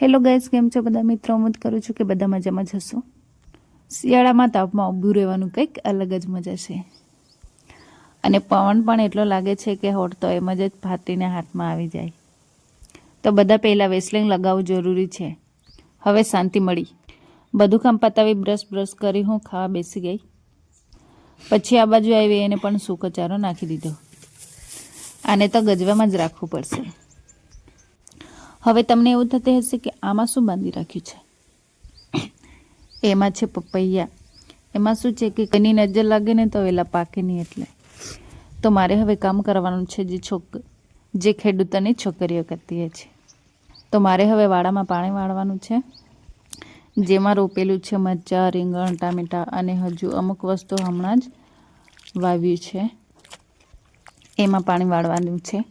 Hello guys, કેમ છો બધા મિત્રો? ઉમ્મીદ કરું છું કે બધા મજામાં જ હશો. શિયાળામાં તાપમાં ઊભું રહેવાનું કંઈક અલગ જ મજા છે અને પવન પણ એટલો લાગે છે કે હોઠ તો એમ જ ફાટીને હાથમાં આવી જાય. તો બધા પહેલાં વેસલિંગ લગાવવું જરૂરી છે. હવે શાંતિ મળી. બધું કામ પતાવી બ્રશ કરી હું ખાવા બેસી ગઈ. પછી આ બાજુ આવી એને પણ સૂકો ચારો નાખી દીધો. આને તો ગજવામાં જ રાખવું પડશે. હવે તમને એવું થતું હશે કે આમાં શું બાંધી રાખ્યું છે. એમાં છે પપૈયા. એમાં શું છે કે કોઈની નજર લાગે ને તો વેલા પાકે નહીં એટલે. તો મારે હવે કામ કરવાનું છે જે ખેડૂતોની છોકરીઓ કરતી છે. તો મારે હવે વાડામાં પાણી વાળવાનું છે. જેમાં રોપેલું છે મરચાં, રીંગણ, ટામેટાં અને હજુ અમુક વસ્તુ હમણાં જ વાવ્યું છે. એમાં પાણી વાળવાનું છે.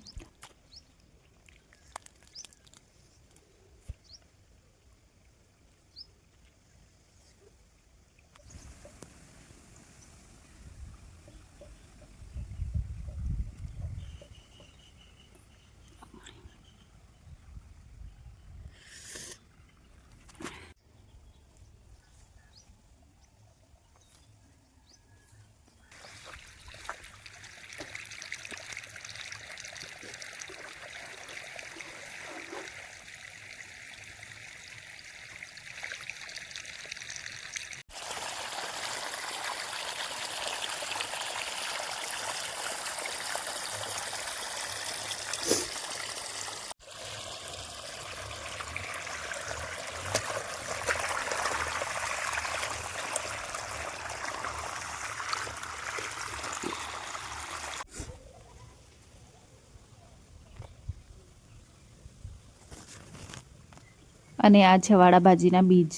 અને આ છે વાડા ભાજીના બીજ.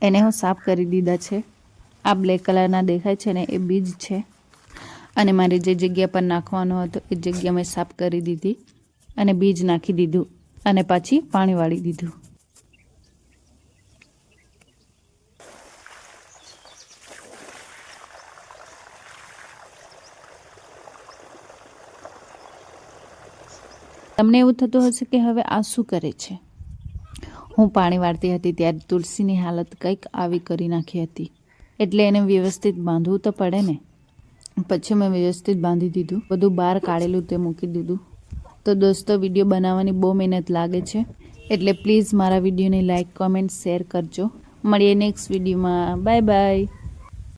એને હું સાફ કરી દીધા છે. આ બ્લેક કલરના દેખાય છે ને એ બીજ છે. અને મારે જે જગ્યા પર નાખવાનો હતો એ જગ્યા મેં સાફ કરી દીધી અને બીજ નાખી દીધું અને પછી પાણી વાળી દીધું. તમને એવું થતું હશે કે હવે આ શું કરે છે. હું પાણી વાળતી હતી ત્યારે તુલસીની હાલત કંઈક આવી કરી નાખી હતી. એટલે એને વ્યવસ્થિત બાંધવું તો પડે ને. પછી મેં વ્યવસ્થિત બાંધી દીધું. બધું બહાર કાઢેલું તે મૂકી દીધું. તો દોસ્તો, વિડીયો બનાવવાની બહુ મહેનત લાગે છે. એટલે પ્લીઝ મારા વિડીયોને લાઇક, કોમેન્ટ, શેર કરજો. મળીએ નેક્સ્ટ વિડીયોમાં. Bye bye.